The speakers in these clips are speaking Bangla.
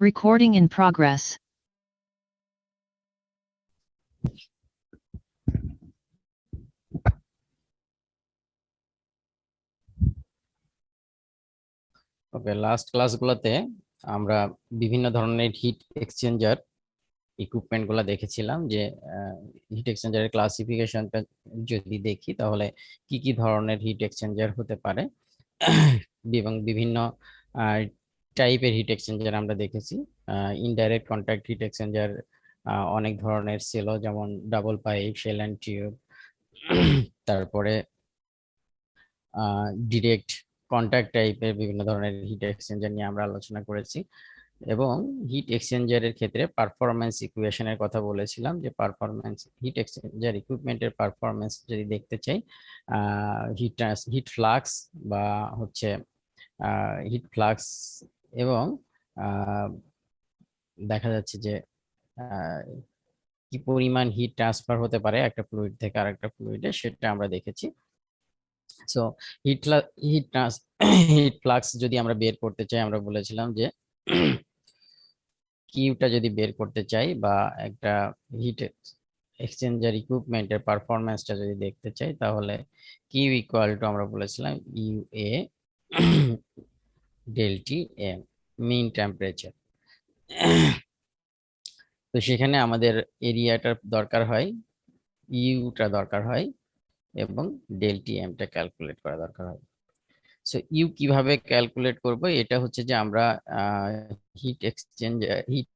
Recording in progress. Okay, last ক্লাসগুলোতে আমরা বিভিন্ন ধরনের হিট এক্সচেঞ্জার ইকুইপমেন্ট গুলো দেখেছিলাম যে হিট এক্সচেঞ্জারের ক্লাসিফিকেশনটা যদি দেখি তাহলে কি কি ধরনের হিট এক্সচেঞ্জার হতে পারে এবং বিভিন্ন টাইপের হিট এক্সচেঞ্জার আমরা দেখেছি। ইনডাইরেক্ট কন্ট্যাক্ট হিট এক্সচেঞ্জার অনেক ধরনের ছিল, যেমন double pipe, shell and tube, তারপরে ডিরেক্ট কন্ট্যাক্ট টাইপের বিভিন্ন ধরনের হিট এক্সচেঞ্জার নিয়ে আমরা আলোচনা করেছি। এবং হিট এক্সচেঞ্জারের ক্ষেত্রে পারফরম্যান্স ইকুয়েশনের কথা বলেছিলাম যে পারফরম্যান্স হিট এক্সচেঞ্জার ইকুইপমেন্টের পারফরম্যান্স যদি দেখতে চাই, হিট ফ্লাক্স বা হচ্ছে হিট ফ্লাক্স এবং দেখা যাচ্ছে যে কি পরিমাণ হিট ট্রান্সফার হতে পারে একটা ফ্লুইড থেকে আরেকটা ফ্লুইডে, সেটা আমরা দেখেছি। So heat heat heat flux যদি আমরা বের করতে চাই, আমরা বলেছিলাম যে কিউটা যদি বের করতে চাই বা একটা হিট এক্সচেঞ্জার ইকুইপমেন্টের পারফরম্যান্সটা যদি দেখতে চাই, তাহলে কিউ ইকুয়াল টু আমরা বলেছিলাম U A del T M, mean temperature. তো সেখানে আমাদের এরিয়াটার দরকার হয়, ইউটা দরকার হয় এবং ডেল টি এমটা ক্যালকুলেট করা দরকার হয়। সো ইউ কিভাবে ক্যালকুলেট করব, এটা হচ্ছে যে আমরা হিট এক্সচেঞ্জ হিট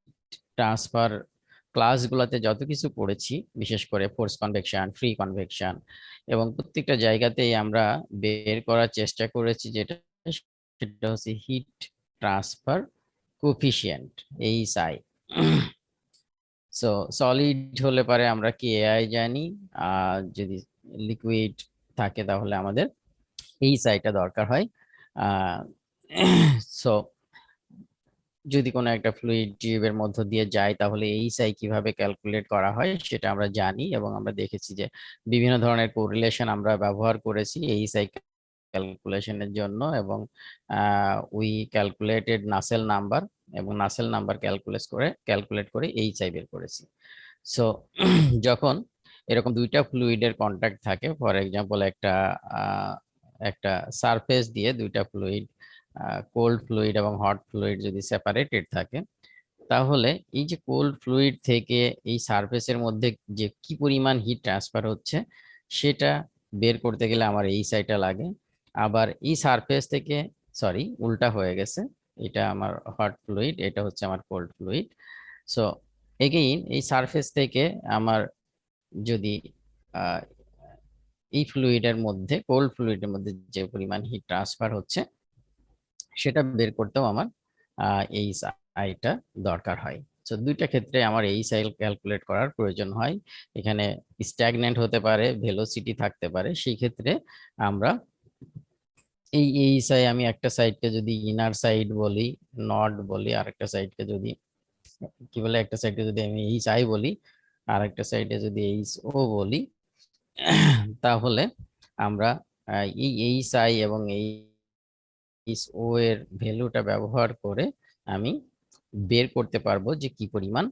ট্রান্সফার ক্লাসগুলোতে যত কিছু পড়েছি, বিশেষ করে ফোর্স কনভেকশন, ফ্রি কনভেকশন, এবং প্রত্যেকটা জায়গাতেই আমরা বের করার চেষ্টা করেছি যেটা, সেটা হচ্ছে heat transfer coefficient, HI. So solid হলে পারে আমরা কি এআই জানি, আর যদি লিকুইড থাকে তাহলে আমাদের এইচআইটা দরকার হয়। সো যদি কোনো একটা ফ্লুইড টিউবের মধ্য দিয়ে যায় তাহলে এইচআই কিভাবে ক্যালকুলেট করা হয় সেটা আমরা জানি, এবং আমরা দেখেছি যে বিভিন্ন ধরনের কোরিলেশন আমরা ব্যবহার করেছি এইচআই ক্যালকুলেশনের জন্য, এবং উই ক্যালকুলেটেড নাসেল নাম্বার, এবং নাসেল নাম্বার ক্যালকুলেট করে এইচআই বের করেছি। সো যখন এরকম দুইটা ফ্লুইডের কন্ট্যাক্ট থাকে, ফর এক্সাম্পল একটা সারফেস দিয়ে দুইটা ফ্লুইড, কোল্ড ফ্লুইড এবং হট ফ্লুইড যদি সেপারেটেড থাকে, তাহলে এই যে কোল্ড ফ্লুইড থেকে এই সারফেসের মধ্যে যে কি পরিমাণ হিট ট্রান্সফার হচ্ছে সেটা বের করতে গেলে আমার এই সাইডটা লাগে। আবার এই সারফেস থেকে, সরি উল্টা হয়ে গেছে, এটা আমার হট ফ্লুইড, এটা হচ্ছে আমার কোল্ড ফ্লুইড। সো এগেইন এই সারফেস থেকে আমার যদি এই ফ্লুইডের মধ্যে, কোল্ড ফ্লুইডের মধ্যে যে পরিমাণ হিট ট্রান্সফার হচ্ছে সেটা বের করতেও আমার এই আইটা দরকার হয়। তো দুইটা ক্ষেত্রে আমার এই সাইল ক্যালকুলেট করার প্রয়োজন হয়। এখানে স্ট্যাগনেন্ট হতে পারে, ভেলোসিটি থাকতে পারে, সেই ক্ষেত্রে আমরা এই সাই, আমি একটা সাইডকে যদি ইনার সাইড বলি, নট বলি, আর একটা সাইডকে যদি কি বলে, একটা সাইডকে যদি আমি এইচ আই বলি, আর একটা সাইডে যদি এইচ ও বলি, তাহলে আমরা এই এইচ আই এবং এইচ ও এর ভ্যালুটা ব্যবহার করে আমি বের করতে পারবো যে কি পরিমাণ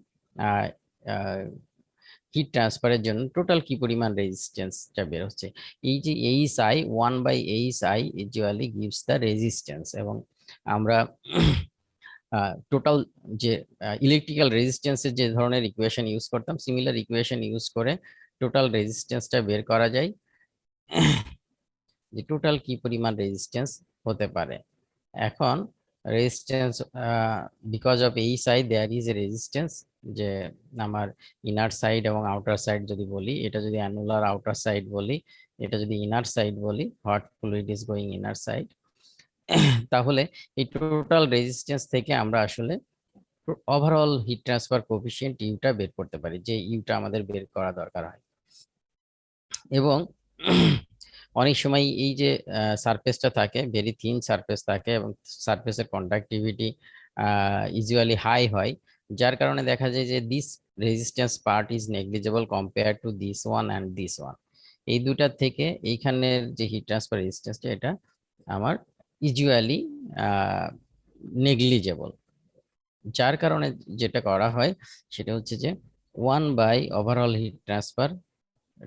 হিট ট্রান্সফারের জন্য টোটাল কি পরিমাণ রেজিস্ট্যান্সটা বের হচ্ছে। এই যে এইচ আই, 1/এইচ I usually gives the resistance, এবং আমরা টোটাল যে ইলেকট্রিক্যাল রেজিস্ট্যান্সের যে ধরনের ইকুয়েশন ইউজ করতাম, সিমিলার ইকুয়েশন ইউজ করে টোটাল রেজিস্ট্যান্সটা বের করা যায়, যে টোটাল কি পরিমাণ রেজিস্ট্যান্স হতে পারে। এখন রেজিস্ট্যান্স, বিকজ অফ এই side there is a resistance, যে আমার ইনার সাইড এবং আউটার সাইড যদি বলি, এটা যদি অ্যানুলার আউটার সাইড বলি, এটা যদি ইনার সাইড বলি, hot fluid is going inner side, তাহলে এই টোটাল রেজিস্ট্যান্স থেকে আমরা আসলে ওভারঅল হিট ট্রান্সফার কোএফিসিয়েন্ট ইউটা বের করতে পারি, যে ইউটা আমাদের বের করা দরকার হয়। এবং অনেক সময় এই যে সারফেসটা থাকে, ভেরি থিন সারফেস থাকে, এবং সারফেসের কন্ডাক্টিভিটি ইউজুয়ালি হাই হয়, যার কারণে দেখা যায় যে this resistance part is negligible compare to this one and this one. এই দুটার থেকে এইখানের যে হিট ট্রান্সফার রেজিস্ট্যান্সটা, এটা আমার ইউজুয়ালি নেগলিজেবল। যার কারণে যেটা করা হয় সেটা হচ্ছে যে 1 বাই ওভারঅল হিট ট্রান্সফার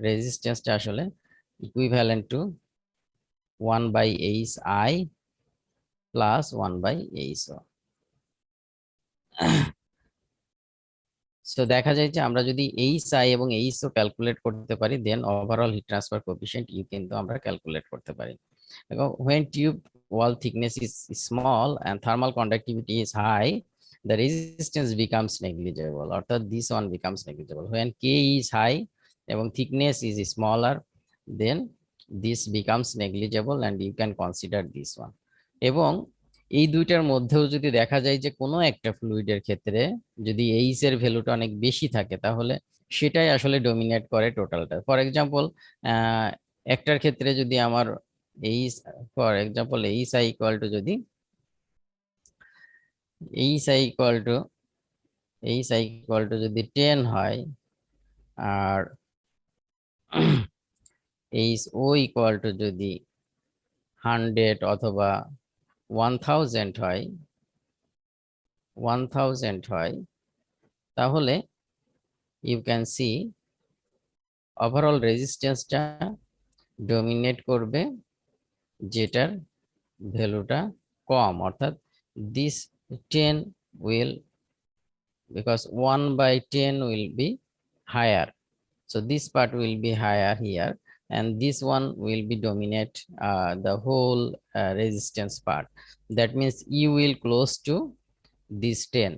রেজিস্ট্যান্সটা আসলে equivalent to 1/Hi plus 1/Ho। So দেখা যায় যে আমরা যদি Hi এবং Ho ক্যালকুলেট করতে পারি, then overall heat transfer coefficient U কিন্তু আমরা ক্যালকুলেট করতে পারি। When tube wall thickness is small and thermal conductivity is high, the resistance becomes negligible, অর্থাৎ this one becomes negligible. When K is high এবং thickness is smaller, then this becomes negligible and you can consider this one. এবং এই দুইটার মধ্যেও যদি দেখা যায় যে কোনো একটা ফ্লুইডের ক্ষেত্রে যদি এইচ এর ভ্যালুটা অনেক বেশি থাকে, তাহলে সেটাই আসলে ডমিনেট করে টোটালটা। ফর এক্সাম্পল, একটার ক্ষেত্রে যদি আমার H, for example H I equal to যদি এইচ আই ইকুয়াল টু যদি 10 হয়, আর এইচ ও ইকুয়াল টু যদি 100 অথবা 1000 হয়, তাহলে ইউ ক্যান সি ওভারঅল রেজিস্ট্যান্সটা ডমিনেট করবে যেটার ভ্যালুটা কম, অর্থাৎ this 10 will, because 1/10 will be higher, so this part will be higher here and this one will be dominate the whole resistance part. That means you will close to this 10,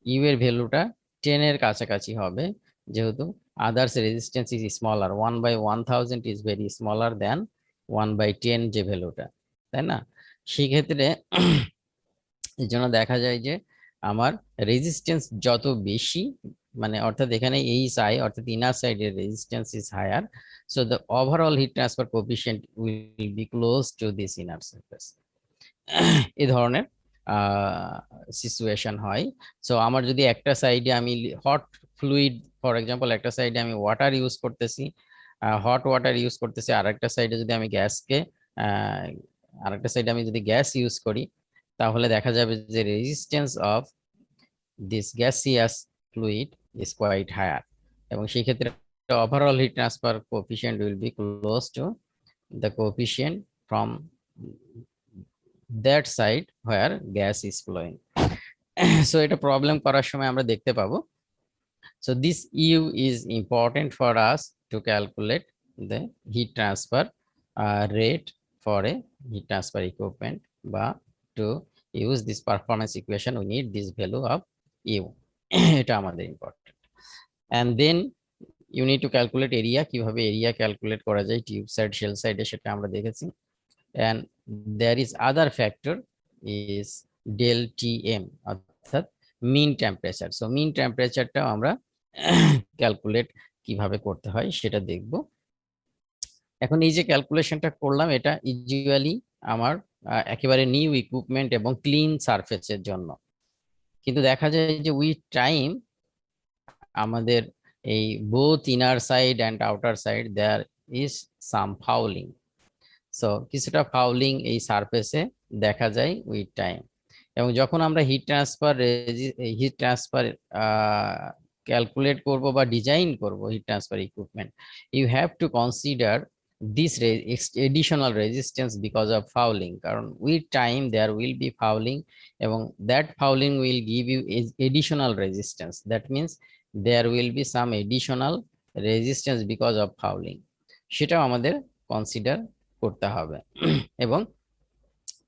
you এর ভ্যালুটা 10 এর কাছাকাছি হবে, যেহেতু others resistance is smaller, 1/1000 is very smaller দেন 1/10 যে ভ্যালুটা, তাই না? সেক্ষেত্রে এই জন্য দেখা যায় যে আমার রেজিস্ট্যান্স যত বেশি, মানে অর্থাৎ এখানে এই সাই অর্থাৎ ইনার সাইডের resistance is higher, so the overall heat transfer coefficient will be close to this inner surface. এই ধরনের সিচুয়েশন হয়। সো আমার যদি একটা সাইডে আমি হট ফ্লুইড, ফর এক্সাম্পল একটা সাইডে আমি ওয়াটার ইউজ করতেছি, হট ওয়াটার ইউজ করতেছি, আর একটা সাইডে যদি আমি গ্যাসকে আরেকটা সাইডে আমি যদি গ্যাস ইউজ করি, তাহলে দেখা যাবে যে resistance of this gaseous fluid is quite higher, এবং সেই ক্ষেত্রে overall heat transfer coefficient will be close to the coefficient from that side where gas is flowing. So এটা প্রবলেম করার সময় আমরা দেখতে পাবো। So this U is important for us to calculate the heat transfer rate for a heat transfer equipment, but to use this performance equation we need this value of U. এটা আমাদের important. And then you need to calculate area, কিভাবে এরিয়া ক্যালকুলেট করা যায় টিউব সাইড শেল সাইডে, সেটা আমরা দেখেছি। And there is other factor is del Tm, অর্থাৎ মিন টেম্পারেচার। সো মিন টেম্পারেচারটাও আমরা ক্যালকুলেট কিভাবে করতে হয় সেটা দেখব। এখন এই যে ক্যালকুলেশনটা করলাম, এটা ইউজুয়ালি আমার একেবারে নিউ ইকুইপমেন্ট এবং ক্লিন সারফেসের জন্য, কিন্তু দেখা যায় যে উইথ টাইম আমাদের এই both inner side and outer side there is some fouling. So কিছুটা ফাউলিং এই সারফেসে দেখা যায় উইথ টাইম, এবং যখন আমরা হিট ট্রান্সফার ক্যালকুলেট করব বা ডিজাইন করব heat transfer equipment, you have to consider this additional resistance because of fouling, কারণ with time there will be fouling এবং that fouling will give you additional resistance, that means there will be some additional resistance because of fouling, সেটাও আমাদের কনসিডার করতে হবে। এবং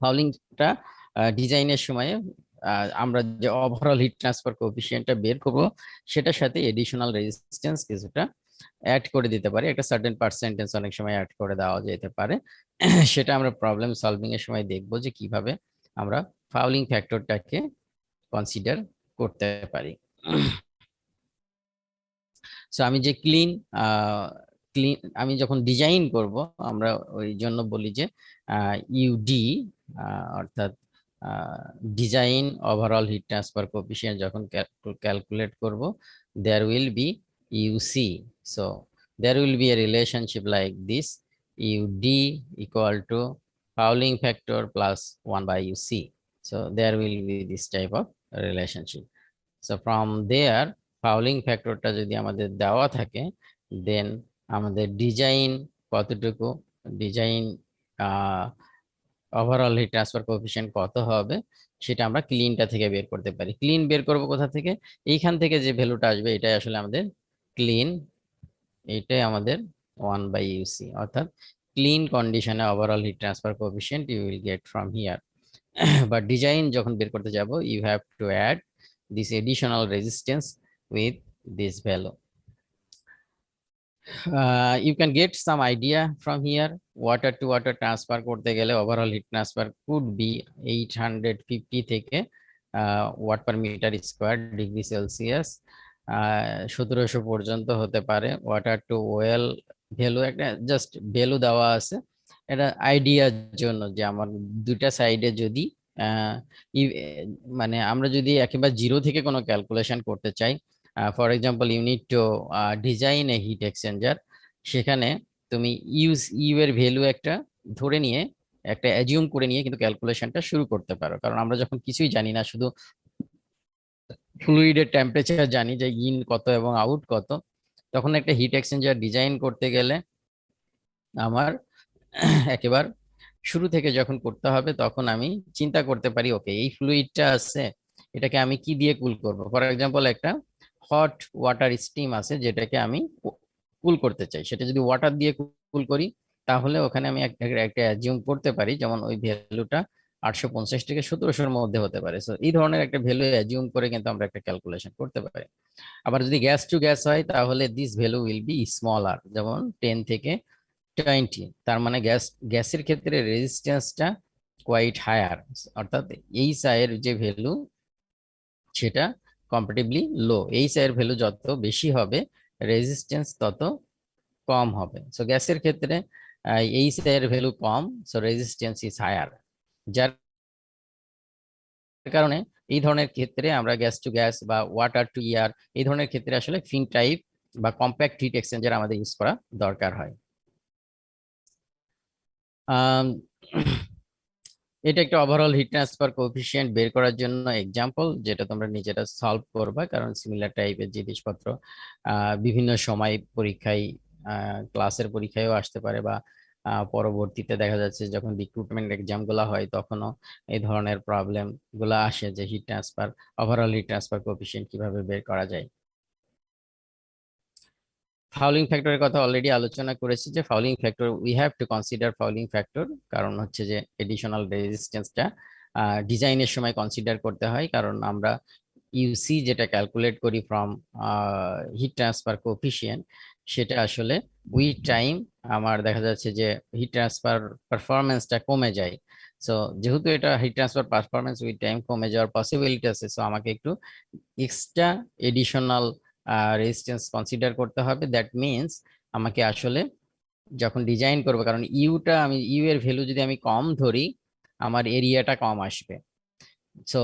ফাউলিংটা ডিজাইনের সময় আমরা যে ওভারঅল হিট ট্রান্সফার কোএফিসিয়েন্টটা বের করব, সেটার সাথে এডিশনাল রেজিস্ট্যান্স কিছুটা অ্যাড করে দিতে পারি, একটা সার্টেন পার্সেন্টেজ অনেক সময় অ্যাড করে দেওয়া যেতে পারে। সেটা আমরা প্রবলেম সলভিং এর সময় দেখবো যে কিভাবে আমরা ফাউলিং ফ্যাক্টরটাকে কনসিডার করতে পারি। সো আমি যে ক্লিন আমি যখন ডিজাইন করব, আমরা ওই জন্য বলি যে ইউডি, অর্থাৎ design overall heat transfer coefficient যখন ক্যালকুলেট করব, there will be UC. So there will be a relationship like this, UD equal to fouling factor plus 1/UC. So there will be this type of relationship. So from there fouling ফ্যাক্টরটা যদি আমাদের দেওয়া থাকে, দেন আমাদের ডিজাইন কতটুকু, design overall heat transfer coefficient কত হবে, সেটা আমরা ক্লিনটা থেকে বের করতে পারি। ক্লিন বের করব কোথা থেকে? এইখান থেকে যে ভ্যালুটা আসবে এটাই আসলে আমাদের ক্লিন, এটাই আমাদের 1/UC, অর্থাৎ ক্লিন কন্ডিশনে overall heat transfer coefficient U will get from here. But design যখন বের করতে যাব, you have to add this additional resistance with this value. You can get some idea from here. Water to water transfer করতে গেলে overall heat transfer could be 850 থেকে watt per meter square degree Celsius 1700 পর্যন্ত হতে পারে। ওয়াটার টু ওয়েল ভ্যালু একটা জাস্ট ভ্যালু দেওয়া আছে, এটা আইডিয়ার জন্য যে আমার দুইটা সাইডে যদি মানে আমরা যদি একেবারে জিরো থেকে কোনো ক্যালকুলেশন করতে চাই, for example you need to design a heat exchanger, সেখানে তুমি ইউ এর ভ্যালু একটা ধরে নিয়ে, একটা অ্যাজিউম করে নিয়ে কিন্তু ক্যালকুলেশনটা শুরু করতে পারো। কারণ আমরা যখন কিছুই জানি না, শুধু ফ্লুইডের টেম্পারেচার জানি যে ইন কত এবং আউট কত, তখন একটা হিট এক্সচেঞ্জার ডিজাইন করতে গেলে আমার একেবারে শুরু থেকে যখন করতে হবে, তখন আমি চিন্তা করতে পারি ওকে এই ফ্লুইডটা আছে, এটাকে আমি কি দিয়ে কুল করব। ফর এক্সাম্পল একটা হট ওয়াটার স্টিম আছে যেটাকে আমি কুল করতে চাই, সেটা যদি ওয়াটার দিয়ে কুল করি, তাহলে ওখানে আমি একটা অ্যাজিউম করতে পারি যেমন ওই ভ্যালুটা 850 থেকে 1700-র মধ্যে হতে পারে। সো এই ধরনের একটা ভ্যালু অ্যাজিউম করে কিন্তু আমরা একটা ক্যালকুলেশন করতে পারি। আবার যদি গ্যাস টু গ্যাস হয়, তাহলে this value will be smaller, যেমন 10 থেকে 20। তার মানে গ্যাসের ক্ষেত্রে রেজিস্ট্যান্সটা কোয়াইট হায়ার, অর্থাৎ এইচ আই এর যে ভ্যালু সেটা কম্পারেটিভলি লো। এইচ আই এর ভ্যালু যত বেশি হবে, রেজিস্ট্যান্স তত কম হবে। সো গ্যাসের ক্ষেত্রে এইচ আই এর ভ্যালু কম, সো রেজিস্ট্যান্স ইজ হায়ার। যার কারণে এই ধরনের ক্ষেত্রে আমরা গ্যাস টু গ্যাস বা ওয়াটার টু এয়ার এই ধরনের ক্ষেত্রে আসলে ফিন টাইপ বা কম্প্যাক্ট হিট এক্সচেঞ্জার আমাদের ইউজ করা দরকার হয়। এটা একটা ওভারঅল হিট ট্রান্সফার কোএফিসিয়েন্ট বের করার জন্য এক্সাম্পল, যেটা তোমরা নিজেরা সলভ করবা, কারণ সিমিলার টাইপের জিনিসপত্র বিভিন্ন সময় পরীক্ষায়, ক্লাসের পরীক্ষায়ও আসতে পারে, বা পরবর্তীতে দেখা যাচ্ছে যখন রিক্রুটমেন্ট এক্সাম গুলা হয় তখনও এই ধরনের প্রবলেম গুলা আসে যে heat transfer, overall heat transfer coefficient কিভাবে বের করা যায়। ফাউলিং ফ্যাক্টরের কথা অলরেডি আলোচনা করেছি যে fouling factor we have to consider fouling factor, কারণ হচ্ছে যে এডিশনাল রেজিস্ট্যান্সটা ডিজাইনের সময় কনসিডার করতে হয়। কারণ আমরা ইউসি যেটা ক্যালকুলেট করি ফ্রম হিট ট্রান্সফার কোএফিসিয়েন্ট, সেটা আসলে উইথ টাইম আমার দেখা যাচ্ছে যে হিট ট্রান্সফার পারফরমেন্সটা কমে যায়। সো যেহেতু এটা heat transfer performance with time কমে যাওয়ার পসিবিলিটি আছে, সো আমাকে একটু এক্সট্রা এডিশনাল রেজিস্ট্যান্স কনসিডার করতে হবে। দ্যাট মিনস আমাকে আসলে যখন ডিজাইন করবো, কারণ ইউ এর ভ্যালু যদি আমি কম ধরি, আমার এরিয়াটা কম আসবে। সো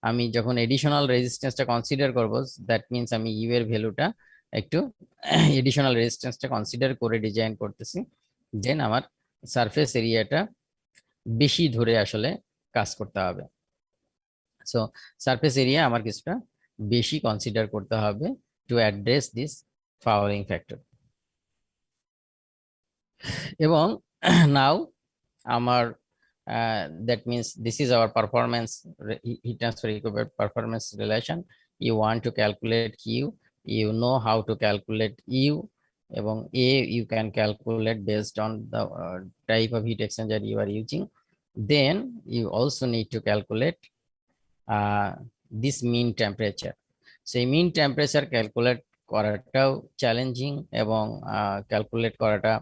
আমি যখন এডিশনাল রেজিস্ট্যান্সটা কনসিডার করব, দ্যাট মিনস আমি ইউ এর ভ্যালুটা একটু এডিশনাল রেজিস্ট্যান্সটা কনসিডার করে ডিজাইন করতেছি, দেন আমার সারফেস এরিয়াটা বেশি ধরে আসলে কাজ করতে হবে। সো সারফেস এরিয়া আমার কিছুটা বেশি কনসিডার করতে হবে to address this fouling factor. এবং নাও আমার that means this is our performance heat transfer equivalent performance relation. You want to calculate Q, you know how to calculate U, এবং A you can calculate based on the type of heat exchanger you are using. Then you also need to calculate this mean temperature. সেই মিন টেম্পারেচার ক্যালকুলেট করাটাও চ্যালেঞ্জিং, এবং ক্যালকুলেট করাটা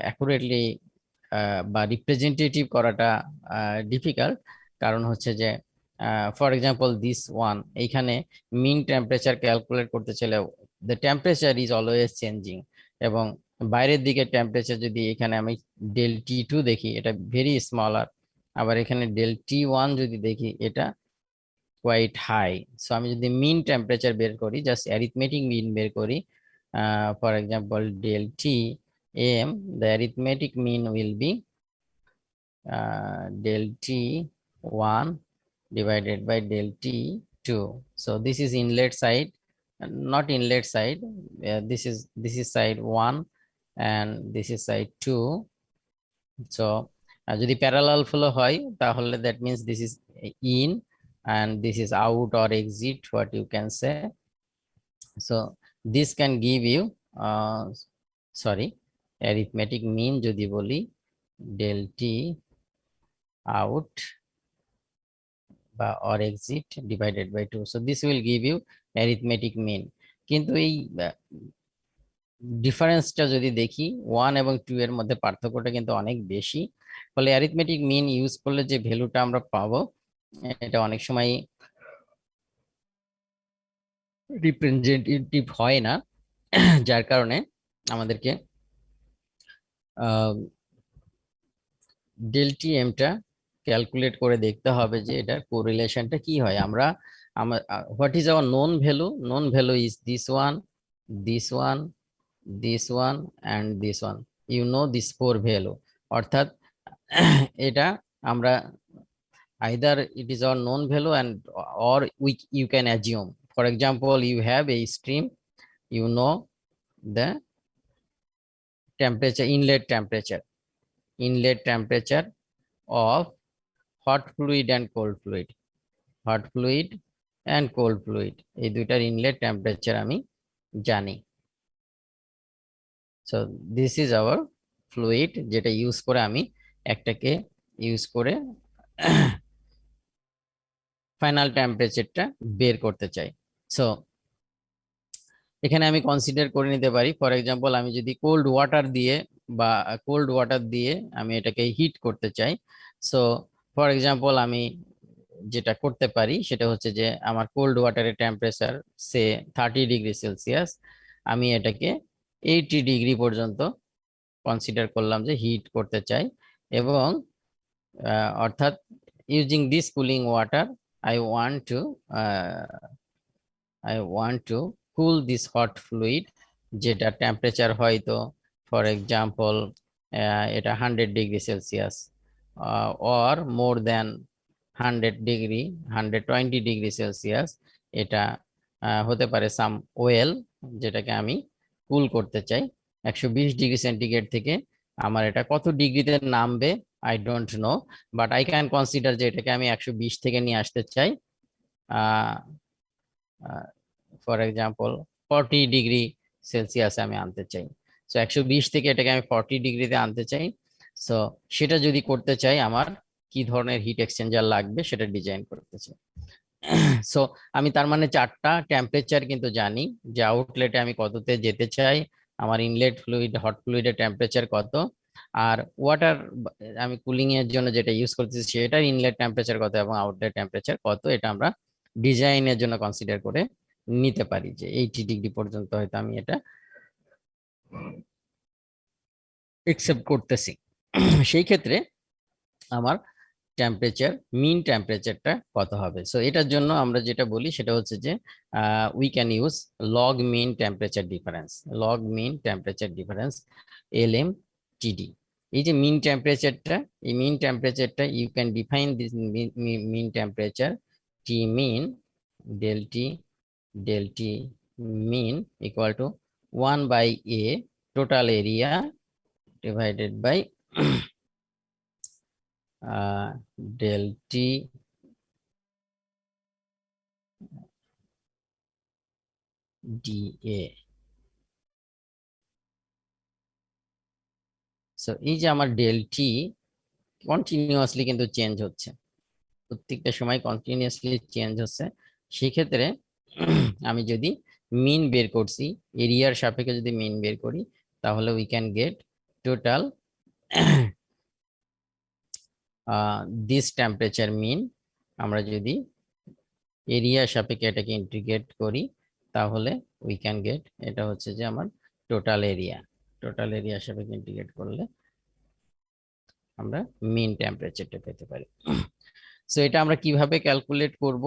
অ্যাকুরেটলি বা রিপ্রেজেন্টেটিভ করাটা ডিফিকাল্ট। কারণ হচ্ছে যে ফর এক্সাম্পল দিস ওয়ান, এইখানে মিন টেম্পারেচার ক্যালকুলেট করতে চাইলে the temperature is always changing, এবং বাইরের দিকে টেম্পারেচার যদি এখানে আমি ডেল টি টু দেখি, এটা ভেরি স্মলার, আবার এখানে ডেল টি ওয়ান যদি দেখি, এটা কোয়াইট হাই। সো আমি যদি মিন টেম্পারেচার বের করি, জাস্ট অ্যারিথমেটিক মিন বের করি, for example del T M, the arithmetic mean will be del T1 divided by del T2. So this is inlet side, not inlet side. This is side 1 and this is side 2. So যদি প্যারালাল ফ্লো হয় তাহলে that means this is in and this is out or exit, what you can say. So this can give you sorry, arithmetic mean যদি বলি del T out বা or exit divided by 2. So this will give you arithmetic mean. কিন্তু এই ডিফারেন্সটা যদি দেখি 1 এবং 2 এর মধ্যে পার্থক্যটা কিন্তু অনেক বেশি, ফলে অ্যারিথমেটিক মিন ইউজ করলে যে ভ্যালুটা আমরা পাবো এটা অনেক সময় রিপ্রেজেন্টেটিভ হয় না, যার কারণে আমাদেরকে ডেল টি এমটা ক্যালকুলেট করে দেখতে হবে যে এটার কোরিলেশনটা কি হয়। আমরা what is our known value? Known value is this one, this one, this one and this one. You know this 4 value, অর্থাৎ এটা আমরা either it is our known value and or you can assume. For example, you have a stream, you know the temperature, inlet temperature of hot fluid and cold fluid, hot fluid and cold fluid, এই দুইটার ইনলেট টেম্পারেচার আমি জানি। So this is our fluid, যেটা ইউজ করে আমি একটাকে ইউজ করে ফাইনাল টেম্পারেচারটা বের করতে চাই। সো এখানে আমি কনসিডার করে নিতে পারি, ফর এক্সাম্পল আমি যদি কোল্ড ওয়াটার দিয়ে আমি এটাকে হিট করতে চাই। সো ফর এক্সাম্পল আমি যেটা করতে পারি সেটা হচ্ছে যে আমার কোল্ড ওয়াটারের টেম্পারেচার সে 30°C, আমি এটাকে 80° পর্যন্ত কনসিডার করলাম যে হিট করতে চাই, এবং অর্থাৎ using this cooling water I want to cool this hot fluid, যেটা টেম্পারেচার হয়তো ফর এক্সাম্পল এটা 100°C or more than 120°C, এটা হতে পারে সাম ওয়েল, যেটাকে আমি কুল করতে চাই 120°C থেকে। আমার এটা কত ডিগ্রিতে নামবে I don't know, but I can consider যে এটাকে আমি 120 থেকে নিয়ে আসতে চাই ফর এক্সাম্পল 40°C আমি আনতে চাই। সো 120 থেকে এটাকে আমি 40°তে আনতে চাই। সো সেটা যদি করতে চাই আমার কি ধরনের হিট এক্সচেঞ্জার লাগবে সেটা ডিজাইন করতে চাই। সো আমি তার মানে 4টা টেম্পারেচার কিন্তু জানি, যে আউটলেটে আমি কততে যেতে চাই, আমার ইনলেট ফ্লুইড হট ফ্লুইডের টেম্পারেচার কত, আর ওয়াটার আমি কুলিং এর জন্য যেটা ইউজ করতেছি সেটার ইনলেট টেম্পারেচার কত এবং আউটলেট টেম্পারেচার কত, এটা আমরা ডিজাইনের জন্য কনসিডার করে নিতে পারি যে 80° পর্যন্ত হয়তো আমি এটা একসেপ্ট করতেছি। সেই ক্ষেত্রে আমার টেম্পারেচার মিন টেম্পারেচারটা কত হবে? সো এটার জন্য আমরা যেটা বলি সেটা হচ্ছে যে we can use log mean temperature difference, log mean temperature difference LMTD। এই যে মিন টেম্পারেচারটা, এই মিন টেম্পারেচারটা you can define this mean temperature T mean del T mean equal to 1/A total area divided by del T dA। So এই যে আমার del T কন্টিনিউয়াসলি কিন্তু চেঞ্জ হচ্ছে, প্রত্যেকটা সময় কন্টিনিউয়াসলি চেঞ্জ হচ্ছে। সেক্ষেত্রে আমি যদি মিন বের করছি, এরিয়ার সাপেক্ষে যদি মিন বের করি, তাহলে we can get total this temperature mean. আমরা যদি এরিয়া সাপেক্ষে এটাকে ইন্টিগ্রেট করি তাহলে উই ক্যান গেট, এটা হচ্ছে যে আমার টোটাল এরিয়া সাপেক্ষে ইন্টিগ্রেট করলে আমরা মিন টেম্পারেচারটা পেতে পারি। সো এটা আমরা কিভাবে ক্যালকুলেট করব?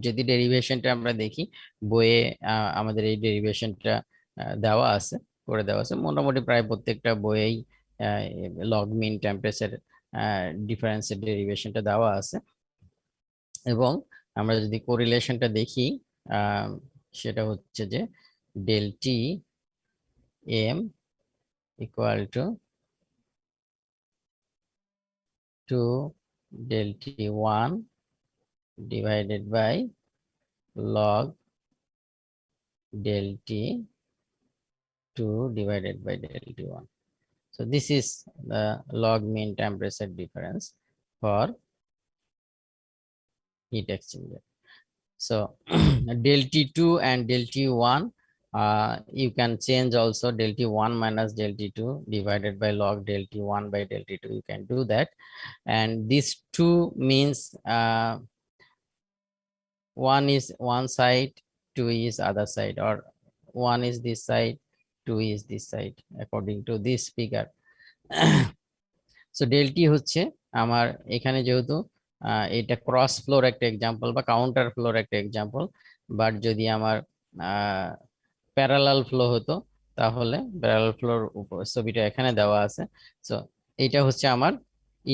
যদি ডেরিভেশনটা আমরা দেখি বইয়ে, আমাদের এই ডেরিভেশনটা দেওয়া আছে, করে দেওয়া আছে মোটামুটি প্রায় প্রত্যেকটা বইয়েই লগ মিন টেম্পারেচার ডিফারেন্সের ডেরিভেশনটা দেওয়া আছে। এবং আমরা যদি কোরিলেশনটা দেখি সেটা হচ্ছে যে del T M equal to 2 del T1 divided by log del T2 divided by del T1. So this is the log mean temperature difference for heat exchanger. So del T2 and del T1, you can change also del T1 minus del T2 divided by log del T1 by del T2. You can do that. And these two means one is one side, two is other side, or one is this side, two is this side, according to this figure. So del T হচ্ছে আমার এখানে যেহেতু এটা ক্রস ফ্লোর একটা এক্সাম্পল বা কাউন্টার ফ্লোর একটা এক্সাম্পল, বাট যদি আমার প্যারালাল ফ্লো হতো তাহলে প্যারালাল ফ্লোর ছবিটা এখানে দেওয়া আছে। সো এটা হচ্ছে আমার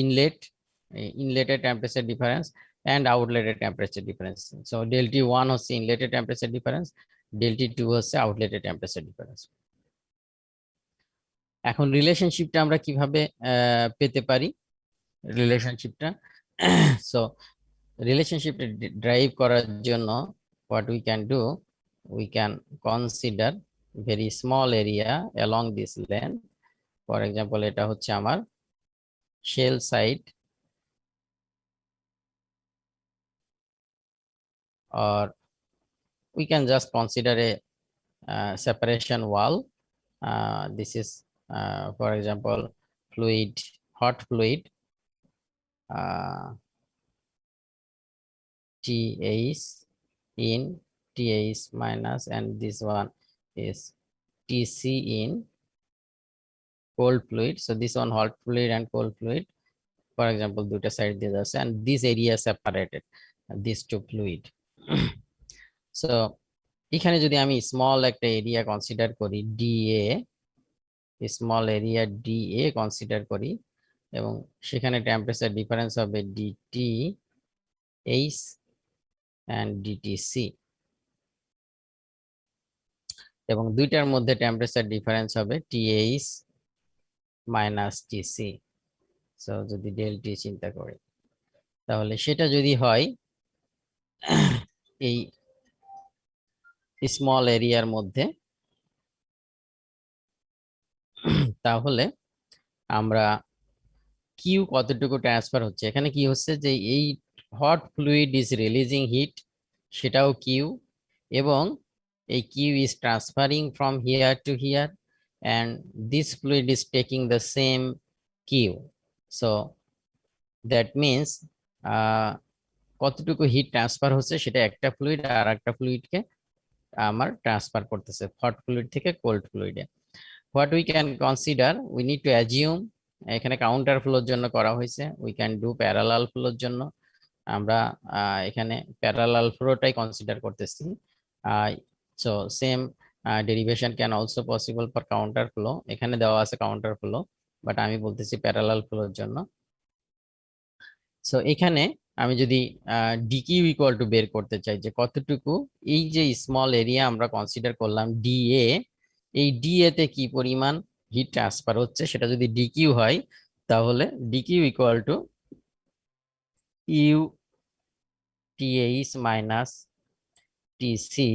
ইনলেট, ইনলেটের temperature difference and outlet temperature difference. So del T1 হচ্ছে inlet temperature difference, del T2 হচ্ছে outlet temperature difference. এখন রিলেশনশিপটা আমরা কিভাবে পেতে পারি রিলেশনশিপটা? সো রিলেশনশিপটা ড্রাইভ করার জন্য what we can do, we can consider very small area along this length. For example, এটা হচ্ছে আমার shell side, or we can just consider a separation wall. This is for example fluid, hot fluid, TH in, TH minus, and this one is TC in cold fluid. So this one hot fluid and cold fluid, for example দুটা side দিয়ে যাচ্ছে, and this area separated these two fluid. So এখানে যদি আমি স্মল একটা এরিয়া কনসিডার করি DA, small area DA consider করি, এবং সেখানে টেম্পারেচার ডিফারেন্স হবে DTH and DTC, এবং দুইটার মধ্যে টেম্পারেচার ডিফারেন্স হবে TH মাইনাস TC। সো যদি ডেল টি চিন্তা করি তাহলে সেটা যদি হয় এই স্মল এরিয়ার মধ্যে, তাহলে আমরা কিউ কতটুকু ট্রান্সফার হচ্ছে, এখানে কি হচ্ছে যে এই hot fluid is releasing heat, সেটাও কিউ, এবং এই Q is transferring from here to here, and this fluid is taking the same Q. So that means কতটুকু হিট ট্রান্সফার হচ্ছে সেটা একটা ফ্লুইড আর একটা ফ্লুইডকে আমার ট্রান্সফার করতেছে হট ফ্লুইড থেকে কোল্ড ফ্লুইডে। What we can consider, we need to assume, এখানে কাউন্টার ফ্লোর জন্য করা হয়েছে, উই ক্যান ডু প্যারালাল ফ্লোর জন্য আমরা এখানে প্যারালাল ফ্লোটাই কনসিডার করতেছি। So same derivation can also possible for counter flow, এখানে দেওয়া আছে কাউন্টার ফ্লো, বাট আমি বলতেছি প্যারালাল ফ্লোর জন্য। সো এখানে আমি যদি ডিকিউ ইকুয়াল টু বের করতে চাই যে কতটুকু এই যে স্মল এরিয়া আমরা কনসিডার করলাম ডিএ, এই ডিএ তে কি পরিমাণ হিট ট্রান্সফার হচ্ছে সেটা যদি ডিকিউ হয়, তাহলে DQ equal to U TH minus TC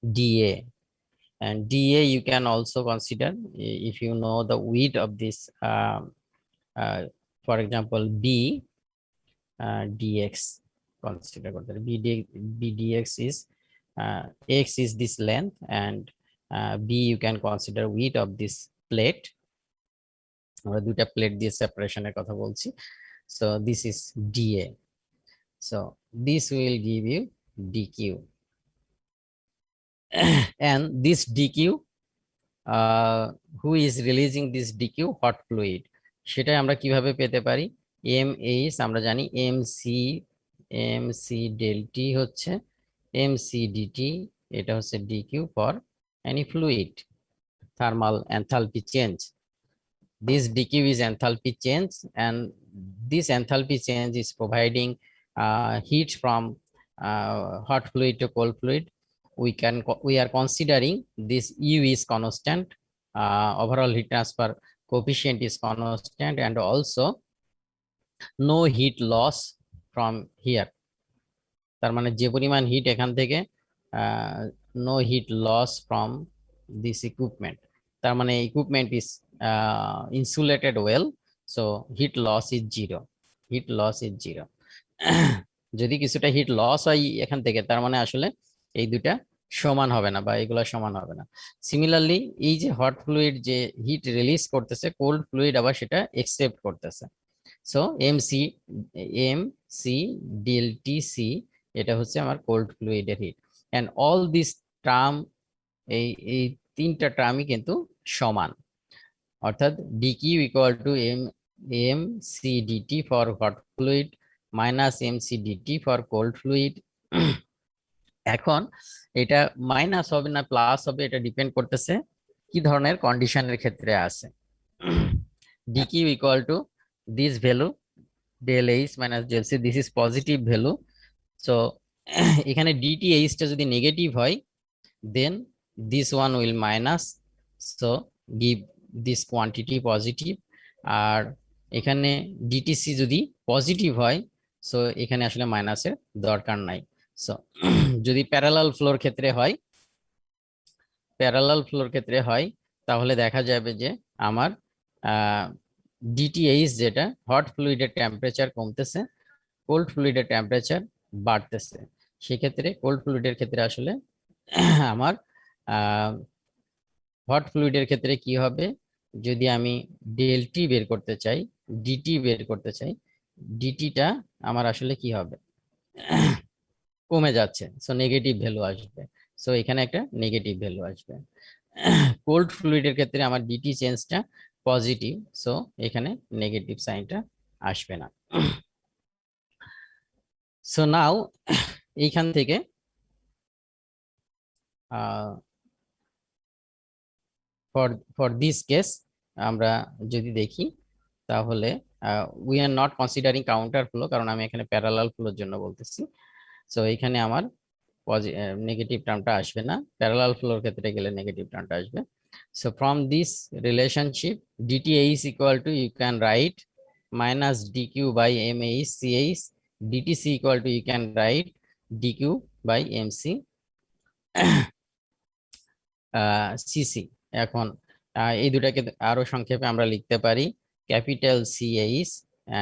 DA, and DA you can also consider if you know the width of this, for example B dx consider B dx is x is this length, and B you can consider width of this plate, আমরা দুইটা প্লেট দিয়ে সেপারেশনের কথা বলছি। So this is DA, so this will give you DQ, and this DQ, who is releasing this DQ, hot fluid, সেটাই আমরা কিভাবে পেতে পারি, MH আমরা জানি MC del T হচ্ছে MC dt, এটা হচ্ছে DQ for any fluid thermal enthalpy change. This DQ is enthalpy change, and this enthalpy change is providing heat from hot fluid to cold fluid, we are considering this U is constant, overall heat transfer coefficient is constant, and also no heat loss from here. তার মানে যে পরিমাণ হিট এখান থেকে, no heat loss from this equipment, তার মানে equipment is insulated well, so heat loss is zero, heat loss is zero. যদি কিছুটা হিট লস হয় এখান থেকে, তার মানে আসলে এই দুটা সমান হবে না, বা এগুলা সমান হবে না। সিমিলারলি এই যে হট ফ্লুইড যে হিট রিলিজ করতেছে, কোল্ড ফ্লুইড আবার সেটা এক্সেপ্ট করতেছে। So M C delta T C, এটা হচ্ছে আমার কোল্ড ফ্লুইডের হিট। এন্ড অল দিস টার্ম, এই এই তিনটা টার্মই কিন্তু সমান, অর্থাৎ DQ equal to M C DT for hot fluid minus M C DT for cold fluid. এখন এটা মাইনাস হবে না প্লাস হবে, এটা ডিপেন্ড করতেছে কি ধরনের কন্ডিশনের ক্ষেত্রে আছে। DQ equal to this value del H minus del C, this is positive value. So এখানে dTH টা যদি নেগেটিভ হয়, then this one will minus, so give this quantity positive. আর এখানে DTC যদি পজিটিভ হয়, সো এখানে আসলে মাইনাসের দরকার নাই। সো যদি প্যারালাল ফ্লোর ক্ষেত্রে হয়, তাহলে দেখা যাবে যে আমার ডিটিএইচ যেটা, হট ফ্লুইডের টেম্পারেচার কমতেছে, কোল্ড ফ্লুইডের টেম্পারেচার বাড়তেছে। সেক্ষেত্রে কোল্ড ফ্লুইডের ক্ষেত্রে আসলে আমার হট ফ্লুইডের ক্ষেত্রে কি হবে, যদি আমি ডেলটি বের করতে চাই, ডিটি বের করতে চাই, ডিটিটা আমার আসলে কি হবে, কমে যাচ্ছে, সো নেগেটিভ ভ্যালু আসবে। সো এখানে একটা নেগেটিভ ভ্যালু আসবে। কোল্ড ফ্লুইডের ক্ষেত্রে আমার ডিটি চেঞ্জটা পজিটিভ, সো এখানে নেগেটিভ সাইনটা আসবে না। সো নাও এইখান থেকে ফর দিস কেস আমরা যদি দেখি, তাহলে we are not considering counter flow, কারণ আমি এখানে প্যারালাল ফ্লোর জন্য বলতেছি। সো এখানে আমার নেগেটিভ টার্মটা আসবে না, প্যারালাল ফ্লোর ক্ষেত্রে গেলে নেগেটিভ টার্মটা আসবে। So from this relationship DTH equal to, you can write minus dq by mh ch, dtc equal to, you can write dq by mc cc। এখন এই দুটাকে আরো সংক্ষেপে আমরা লিখতে পারি capital CH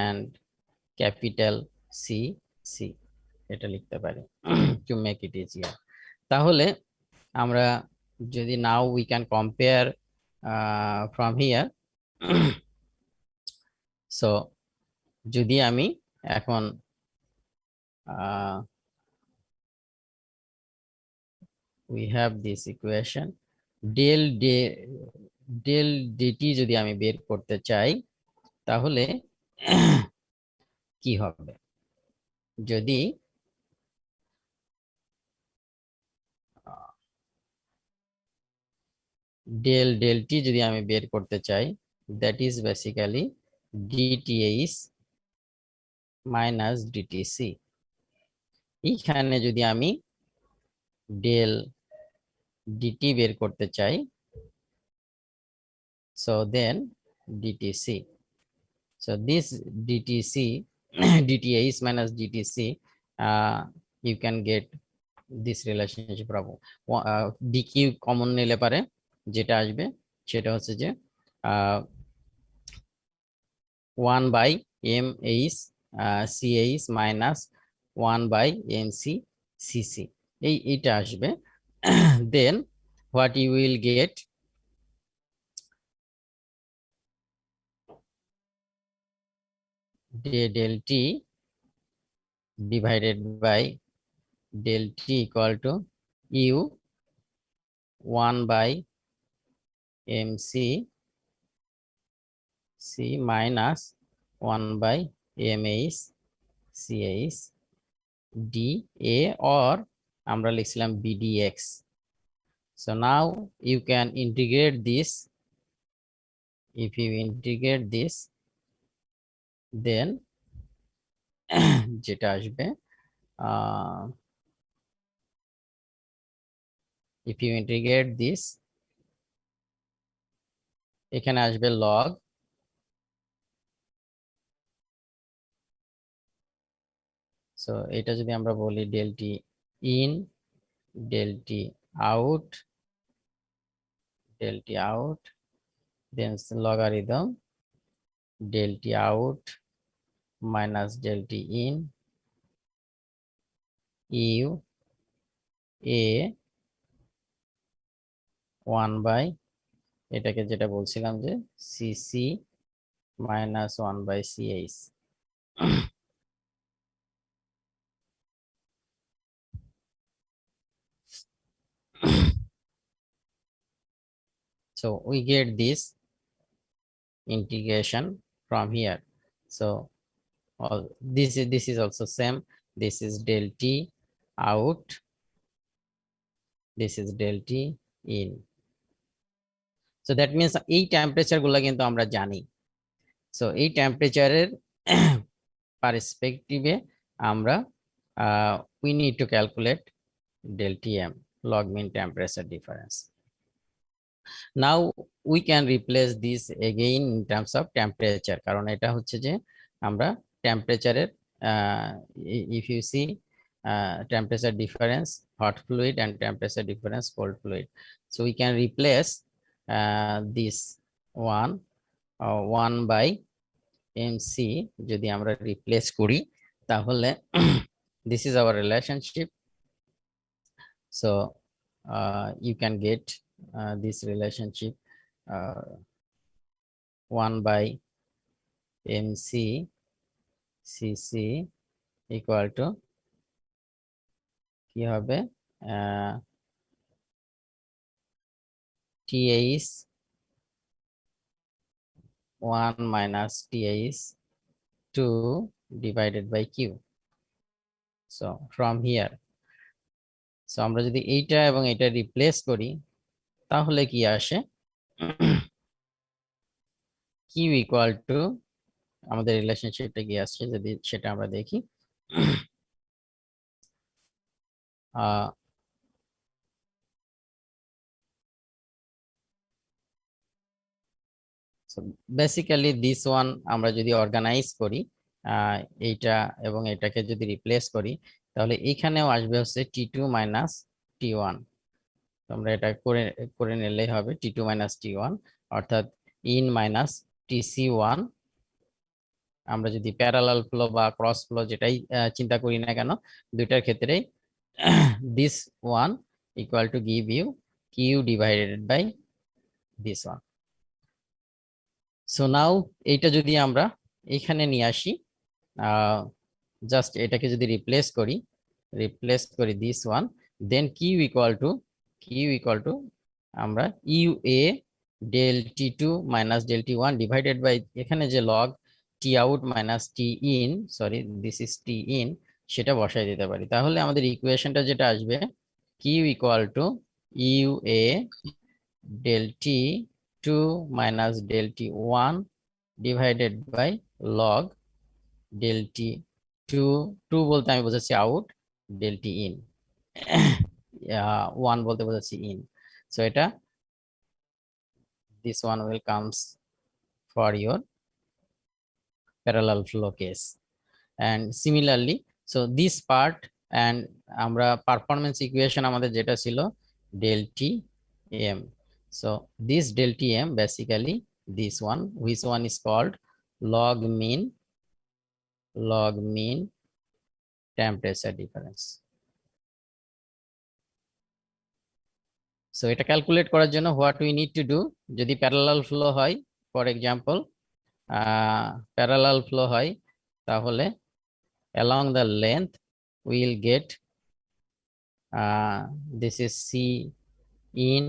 and capital CC, এটা লিখতে পারি to make it easier। তাহলে আমরা যদি now we can compare from here। so যদি আমি এখন we have this equation del dt যদি আমি বের করতে চাই, তাহলে কি হবে, যদি del t যদি আমি বের করতে চাই, that is basically dTH minus dTC। এইখানে যদি আমি del dt বের করতে চাই, so then dTC, so this dTC dTH minus dTC, you can get this relationship of dq common নিলে পারে যেটা আসবে সেটা হচ্ছে যে 1 by mh ch minus 1 by mc cc, এইটা আসবে। then what you will get, del t divided by del t equal to u 1 by mc c minus 1 by mh ch dA, or আমরা লিখছিলাম bdx। so now you can integrate this, if you integrate this, then যেটা আসবে if you integrate this, এখানে আসবে log সো এটা যদি আমরা বলি del t in del t out then logarithm del t out minus del t in u a 1 by এটাকে যেটা বলছিলাম যে cc minus 1 by ch. So we get this integration from here. So all this is also same. This is del t out, this is del t in. So that means এই টেম্পারেচার গুলা কিন্তু আমরা জানি। সো এই টেম্পারেচারের পার্সপেক্টিভে আমরা we need to calculate del Tm, log mean temperature difference. Now we can replace this again in terms of temperature, কারণ এটা হচ্ছে যে আমরা টেম্পারেচারের if you see temperature difference hot fluid and temperature difference cold fluid, so we can replace this one 1 by mc যদি আমরা রিপ্লেস করি তাহলে this is our relationship. So you can get this relationship 1 by mc cc equal to কি হবে TH 1 minus TH 2 divided by Q. So from here, so আমরা যদি এইটা এবং এটা রিপ্লেস করি তাহলে কি আসে Q equal to আমাদের রিলেশনশিপটা কি আসছে যদি সেটা আমরা দেখি so basically this one আমরা যদি অর্গানাইজ করি এইটা এবং এটাকে যদি রিপ্লেস করি তাহলে এখানেও আসবে হচ্ছে T2 minus T1. আমরা এটা করে করে নিলেই হবে T2 minus T1 অর্থাৎ in minus TC1. আমরা যদি প্যারালাল ফ্লো বা ক্রস ফ্লো যেটাই চিন্তা করি না কেন দুইটার ক্ষেত্রেই this one equal to give you Q divided by this one. So now এইটা যদি আমরা এখানে নিয়ে আসি জাস্ট এটাকে যদি রিপ্লেস করি this one, then Q equal to আমরা UA del T2 minus del T1 divided by এখানে যে log T out minus T in, sorry this is T in, সেটা বসাই দিতে পারি তাহলে আমাদের ইকুয়েশনটা যেটা আসবে Q equal to UA del T2 minus del T1 divided by log del T2 2 বলতে আমি বোঝাচ্ছি আউট del T in 1 বলতে বোঝাচ্ছি in. So এটা this one will comes for your parallel flow case and similarly so this part and আমরা পারফরম্যান্স ইকুয়েশন আমাদের যেটা ছিল del Tm. So this del Tm basically this one which one is called log mean temperature difference. So এটা ক্যালকুলেট করার জন্য what we need to do যদি প্যারালাল ফ্লো হয় ফর এক্সাম্পল প্যারালাল ফ্লো হয় তাহলে along the length we will get this is C in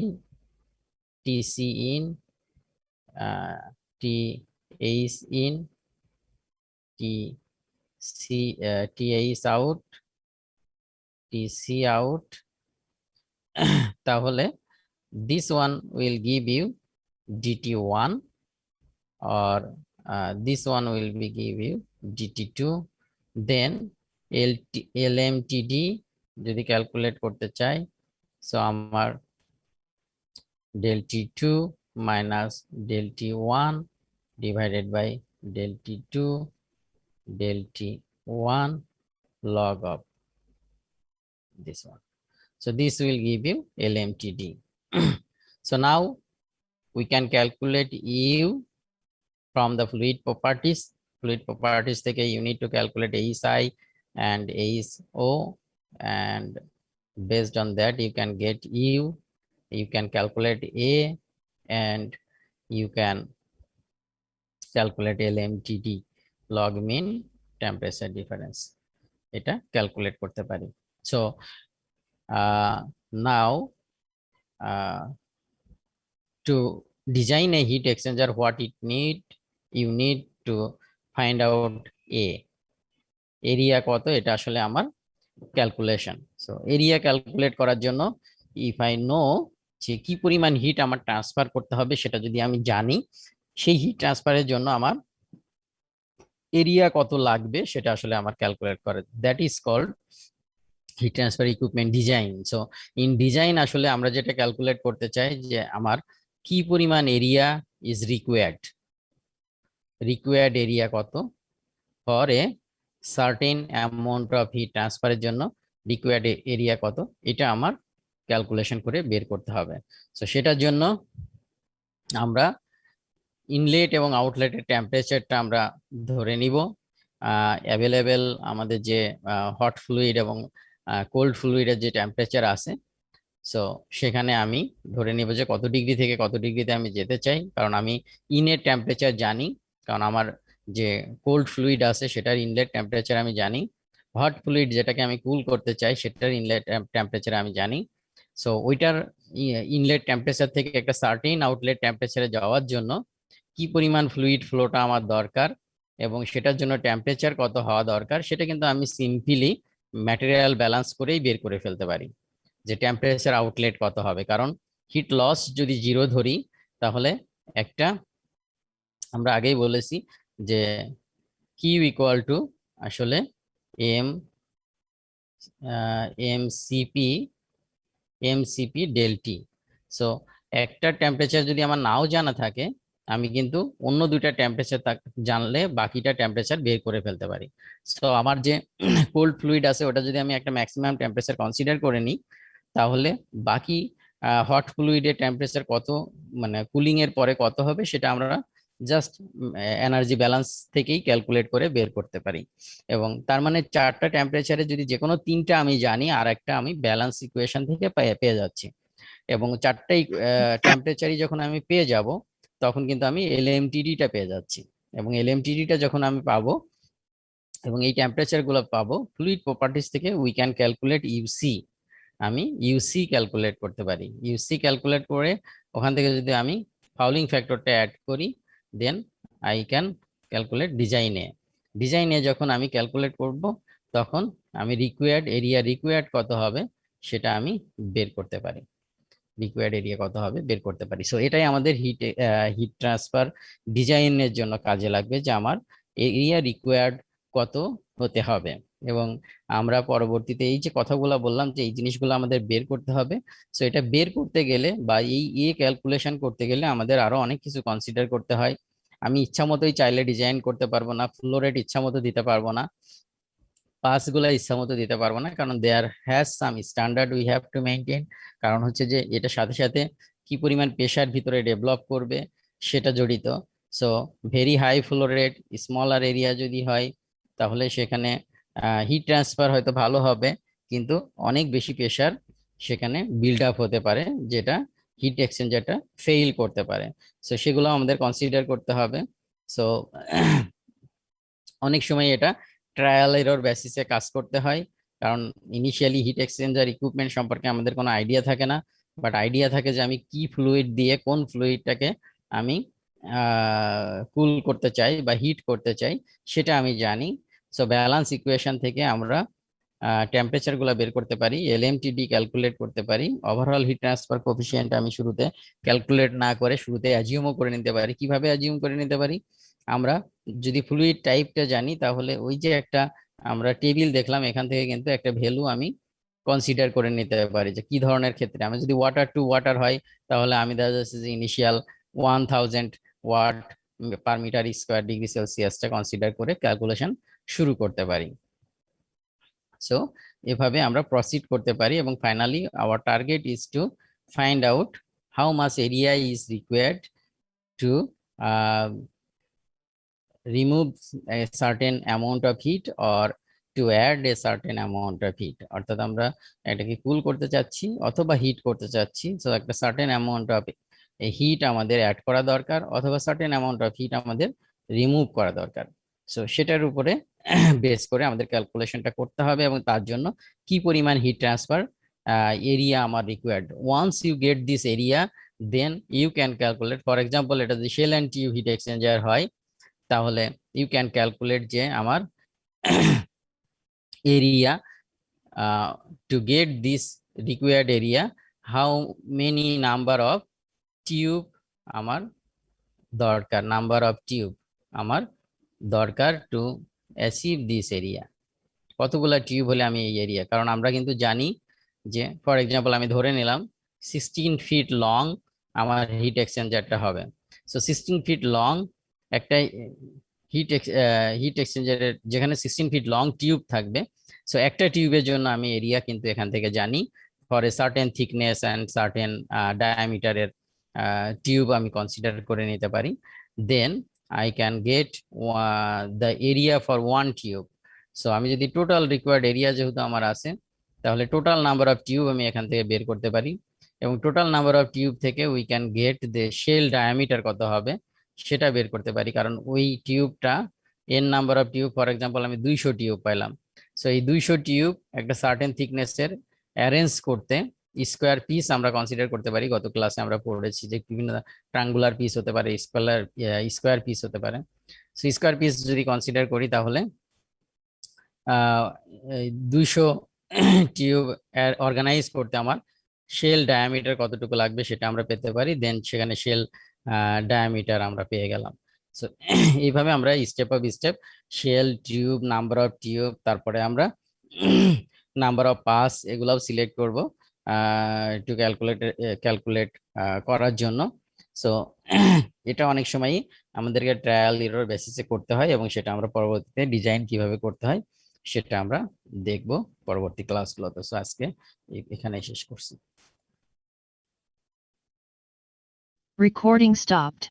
TC in TH in TH out TC out তাহলে this one will give you DT1 or this one will be give you DT2 দেন এলএমটিডি যদি ক্যালকুলেট করতে চাই, সো আমার del T2 minus del T1 divided by del T2 del T1 log of this one. So this will give you LMTD. So now we can calculate U from the fluid properties. Fluid properties থেকে you need to calculate HI and HO, and based on that you can get U, you can calculate A, and you can calculate LMTD, log mean temperature difference. এটা ক্যালকুলেট করতে পারি। So now to design a heat exchanger, what it need, you need to find out A, area কত, এটা আসলে আমার ক্যালকুলেশন। সো এরিয়া ক্যালকুলেট করার জন্য ইফ আই নো যে কি পরিমাণ হিট আমার ট্রান্সফার করতে হবে, সেটা যদি আমি জানি, সেই হিট ট্রান্সফারের জন্য আমার এরিয়া কত লাগবে সেটা আসলে আমার ক্যালকুলেট করে, that is called heat transfer equipment design. So in design আসলে আমরা যেটা ক্যালকুলেট করতে চাই যে আমার কি পরিমাণ এরিয়া ইজ রিকোয়ার্ড এরিয়া কত for a certain amount of heat ট্রান্সফারের জন্য রিকোয়ার্ড এরিয়া কত, এটা আমার ক্যালকুলেশন করে বের করতে হবে। সো সেটার জন্য আমরা ইনলেট এবং আউটলেটের টেম্পারেচারটা আমরা ধরে নিব, অ্যাভেলেবেল আমাদের যে হট ফ্লুইড এবং কোল্ড ফ্লুইডের যে টেম্পারেচার আছে, সো সেখানে আমি ধরে নিব যে কত ডিগ্রি থেকে কত ডিগ্রিতে আমি যেতে চাই, কারণ আমি ইনের টেম্পারেচার জানি, কারণ আমার যে কোল্ড ফ্লুইড আছে সেটার ইনলেট টেম্পারেচার আমি জানি, হট ফ্লুইড যেটাকে আমি কুল করতে চাই সেটার ইনলেট টেম্পারেচার আমি জানি। সো ওইটার ইনলেট টেম্পারেচার থেকে একটা সার্টেন আউটলেট টেম্পারেচারে যাওয়ার জন্য কি পরিমাণ ফ্লুইড ফ্লোটা আমার দরকার এবং সেটার জন্য টেম্পারেচার কত হওয়া দরকার, সেটা কিন্তু আমি সিম্পলি ম্যাটেরিয়াল ব্যালেন্স করেই বের করে ফেলতে পারি যে টেম্পারেচার আউটলেট কত হবে। কারণ হিট লস যদি 0 ধরি, তাহলে একটা আমরা আগেই বলেছি যে কিউ ইকুয়াল টু আসলে এমসিপি ডেল টি। সো একটা টেম্পারেচার যদি আমার নাও জানা থাকে, আমি কিন্তু অন্য দুইটা টেম্পারেচার জানলে বাকিটা টেম্পারেচার বের করে ফেলতে পারি। সো আমার যে কোল্ড ফ্লুইড আছে ওটা যদি আমি একটা ম্যাক্সিমাম টেম্পারেচার কনসিডার করে নিই, তাহলে বাকি হট ফ্লুইডের টেম্পারেচার কত, মানে কুলিং এর পরে কত হবে, সেটা আমরা জাস্ট এনার্জি ব্যালেন্স থেকেই ক্যালকুলেট করে বের করতে পারি। এবং তার মানে চারটা টেম্পারেচারে যদি যে কোনো তিনটা আমি জানি, আর একটা আমি ব্যালেন্স ইকুয়েশন থেকে পেয়ে যাচ্ছি। এবং চারটাই টেম্পারেচারই যখন আমি পেয়ে যাব, তখন কিন্তু আমি এলএমটিডিটা পেয়ে যাচ্ছি। এবং এলএমটিডিটা যখন আমি পাবো এবং এই টেম্পারেচার গুলো পাবো, ফ্লুইড প্রপার্টিস থেকে উই ক্যান ক্যালকুলেট ইউসি, আমি ইউসি ক্যালকুলেট করতে পারি। ইউসি ক্যালকুলেট করে ওখান থেকে যদি আমি ফাউলিং ফ্যাক্টরটা অ্যাড করি, দেন আই ক্যান ক্যালকুলেট ডিজাইনে যখন আমি ক্যালকুলেট করব, তখন আমি রিকোয়ার্ড কত হবে সেটা আমি বের করতে পারি, সো এটাই আমাদের হিট ট্রান্সফার ডিজাইনের জন্য কাজে লাগবে, যে আমার এরিয়া রিকোয়ার্ড কত হতে হবে। এবং আমরা পরবর্তীতে এই যে কথাগুলো বললাম যে এই জিনিসগুলো আমাদের বের করতে হবে, সো এটা বের করতে গেলে বা এই ক্যালকুলেশন করতে গেলে আমাদের আরো অনেক কিছু কনসিডার করতে হয়। আমি ইচ্ছা মতোই চাইলে ডিজাইন করতে পারবো না, ফ্লো রেট ইচ্ছা মতো দিতে পারবো না, পাস গুলা ইচ্ছা মতো দিতে পারবো না, কারণ there has some standard we have to maintain. কারণ হচ্ছে যে এটার সাথে সাথে কি পরিমাণ প্রেশার ভিতরে ডেভেলপ করবে সেটা জড়িত। So very high flow rate smaller area যদি হয়, তাহলে সেখানে হিট ট্রান্সফার হয়তো ভালো হবে, কিন্তু অনেক বেশি প্রেশার সেখানে বিল্ড আপ হতে পারে, যেটা হিট এক্সচেঞ্জারটা ফেইল করতে পারে। সো সেগুলো আমাদের কনসিডার করতে হবে। সো অনেক সময় এটা ট্রায়াল এরর বেসিসে কাজ করতে হয়, কারণ ইনিশিয়ালি হিট এক্সচেঞ্জার ইকুইপমেন্ট সম্পর্কে আমাদের কোনো আইডিয়া থাকে না, বাট আইডিয়া থাকে যে আমি কি ফ্লুইড দিয়ে কোন ফ্লুইডটাকে আমি কুল করতে চাই বা হিট করতে চাই, সেটা আমি জানি। সো ব্যালেন্স ইকুয়েশন থেকে আমরা টেম্পারেচার গুলা বের করতে পারি, এলএমটিডি ক্যালকুলেট করতে পারি, ওভারঅল হিট ট্রান্সফার কোফিসিয়েন্ট আমি শুরুতে ক্যালকুলেট না করে শুরুতে অ্যাজিউমও করে নিতে পারি। কিভাবে অ্যাজিউম করে নিতে পারি, আমরা যদি ফ্লুইড টাইপটা জানি, তাহলে ওই যে একটা আমরা টেবিল দেখলাম, এখান থেকে কিন্তু একটা ভ্যালু আমি কনসিডার করে নিতে পারি যে কি ধরনের ক্ষেত্রে। আমি যদি ওয়াটার টু ওয়াটার হয় তাহলে আমি দেখা যাচ্ছে যে initial 1000 watt per metre square degree সেলসিয়াসটা কনসিডার করে ক্যালকুলেশন শুরু করতে পারি। সো এভাবে আমরা প্রসিড করতে পারি এবং finally our target is to find out how much area is required to remove a certain amount of heat or to add a certain amount of heat, অর্থাৎ আমরা এটাকে কুল করতে চাচ্ছি অথবা হিট করতে চাচ্ছি। সো একটা সার্টেন অ্যামাউন্ট অফ হিট আমাদের অ্যাড করা দরকার অথবা সার্টেন অ্যামাউন্ট অফ হিট আমাদের রিমুভ করা দরকার। সো সেটার উপরে বেস করে আমাদের ক্যালকুলেশনটা করতে হবে এবং তার জন্য কি পরিমাণ হিট ট্রান্সফার এরিয়া আমার required. Once you get this area then you can calculate. For example এটা যদি shell and tube heat exchanger হয় তাহলে ইউ ক্যান ক্যালকুলেট যে আমার area to get this required area how many number of tube আমার দরকার, নাম্বার অফ টিউব আমার দরকার টু অ্যাচিভ দিস এরিয়া। কতগুলা টিউব হলে আমি এই এরিয়া, কারণ আমরা কিন্তু জানি যে ফর এক্সাম্পল আমি ধরে নিলাম 16 ফিট লং আমার হিট এক্সচেঞ্জারটা হবে। সো 16 ফিট লং একটা হিট এক্সচেঞ্জারের যেখানে 16 ফিট লং টিউব থাকবে। সো একটা টিউবের জন্য আমি এরিয়া কিন্তু এখান থেকে জানি for a certain thickness and certain ডায়ামিটারের টিউব আমি কনসিডার করে নিতে পারি। Then I can get the area for one tube. So আমি যদি টোটাল রিকোয়ার্ড এরিয়া যেহেতু আমার আছে তাহলে টোটাল নাম্বার অফ টিউব আমি এখান থেকে বের করতে পারি এবং টোটাল নাম্বার অফ টিউব থেকে we can get the shell diameter কত হবে সেটা বের করতে পারি, কারণ ওই টিউবটা N number of tube for example আমি 200 টিউব পাইলাম। সো এই 200 টিউব একটা সার্টেন থিকনেসের অ্যারেঞ্জ করতে স্কোয়ার পিস আমরা কনসিডার করতে পারি। গত ক্লাসে আমরা পড়েছি যে বিভিন্ন ট্রাঙ্গুলার পিস হতে পারে, স্কোয়ার পিস হতে পারে। সো স্কোয়ার পিস যদি কনসিডার করি তাহলে 200 টিউব অর্গানাইজ করতে আমার শেল ডায়ামিটার কতটুকু লাগবে সেটা আমরা পেতে পারি। দেন সেখানে শেল ডায়ামিটার আমরা পেয়ে গেলাম। সো এইভাবে আমরা step by step shell tube, number of tube, তারপরে আমরা নাম্বার অফ পাস এগুলাও সিলেক্ট করব টু ক্যালকুলেট করার জন্য। সো এটা অনেক সময় আমাদেরকে ট্রায়াল এরর বেসিসে করতে হয় এবং সেটা আমরা পরবর্তীতে ডিজাইন কিভাবে করতে হয় সেটা আমরা দেখব পরবর্তী ক্লাসগুলোতে। সো আজকে এখানে শেষ করছি। Recording stopped.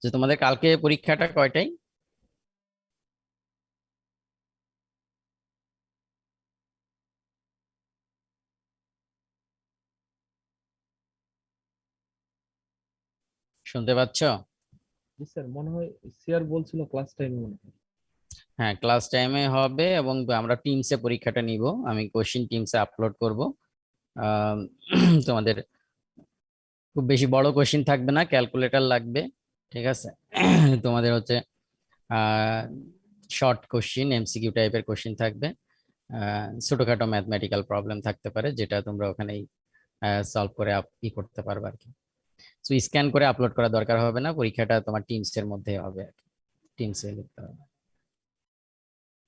যে তোমাদের কালকে পরীক্ষাটা কয়টায়? শুনতে পাচ্ছ? জি স্যার, মনে হয় সিআর বলছিল ক্লাস টাইমে মনে হয়। হ্যাঁ, ক্লাস টাইমে হবে এবং আমরা টিমসে পরীক্ষাটা নিব। আমি কোশ্চিন টিমসে আপলোড করব। তোমাদের খুব বেশি বড় কোশ্চিন থাকবে না, ক্যালকুলেটর লাগবে, ঠিক আছে? তোমাদের হচ্ছে শর্ট কোশ্চিন এমসিকিউ টাইপের কোশ্চিন থাকবে, ছোটখাটো ম্যাথমেটিক্যাল প্রবলেম থাকতে পারে যেটা তোমরা ওখানেই সলভ করে ই করতে পারবে আর কি। সো স্ক্যান করে আপলোড করা দরকার হবে না, পরীক্ষাটা তোমার টিমস এর মধ্যে হবে আর কি, টিমসে লিখতে হবে।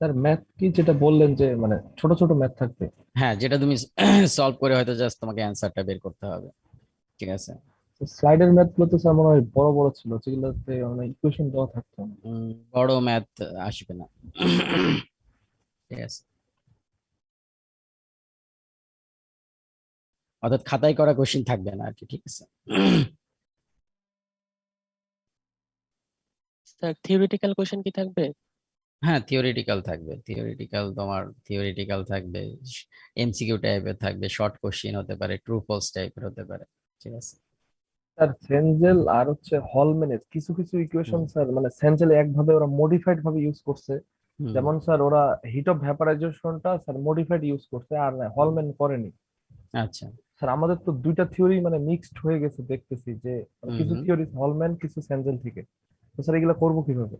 স্যার ম্যাথ কি যেটা বললেন যে মানে ছোট ছোট ম্যাথ থাকবে? হ্যাঁ, যেটা তুমি সলভ করে হয়তো জাস্ট তোমাকে অ্যান্সারটা বের করতে হবে, ঠিক আছে? স্লাইডের ম্যাথ গুলো তো স্যার মনে হয় বড় বড় ছিল, যেগুলোতে মানে ইকুয়েশন দেওয়া থাকতো না। বড় ম্যাথ আসবে না, ঠিক আছে? অর্থাৎ খাতায় করা কোশ্চিন থাকবে না আর কি, ঠিক আছে? স্যার থিওরিটিক্যাল কোশ্চেন কি থাকবে? হ্যাঁ, থিওরিটিক্যাল থাকবে, তোমার থিওরিটিক্যাল থাকবে, এমসিকিউ টাইপের থাকবে, শর্ট কোশ্চিন হতে পারে, ট্রু ফলস টাইপের হতে পারে, ঠিক আছে? স্যার সেনজেল আর হচ্ছে হলম্যানের কিছু কিছু ইকুয়েশন হুম, স্যার মানে সেনজেল একভাবে ওরা মডিফাইড ভাবে ইউজ করছে। হুম, যেমন স্যার ওরা হিট অফ ভ্যাপারাইজেশনটা স্যার মডিফাইড ইউজ করছে আর হলম্যান করেনি। আচ্ছা, স্যার আমাদের তো দুইটা থিওরি মানে মিক্সড হয়ে গেছে দেখতেছি যে মানে হুম, কিছু হুম। থিওরি হলম্যান কিছু সেনজেল থেকে। তো স্যার এগুলা করবো কিভাবে?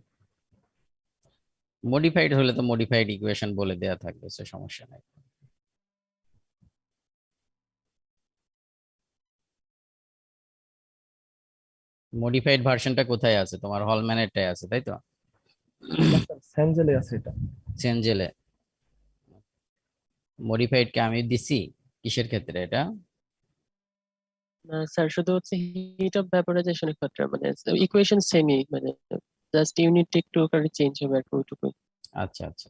মডিফাইড হলে তো মডিফাইড ইকুয়েশন বলে দেয়া থাকবে, সে সমস্যা নাই। মডিফাইড ভার্সনটা কোথায় আছে? তোমার হলম্যানেরটাই আছে, তাই তো? স্যানজেলে আছে এটা। সেনজেলে মডিফাইড কে আমি দিছি কিসের ক্ষেত্রে এটা? না স্যার, শুধু হচ্ছে হিট অফ ভ্যাপোরাইজেশনের ক্ষেত্রে মানে ইকুয়েশন সেমই, মানে জাস্ট ইউনিট একটু করে চেঞ্জ হবে আর কি, ওইটুকুই। আচ্ছা আচ্ছা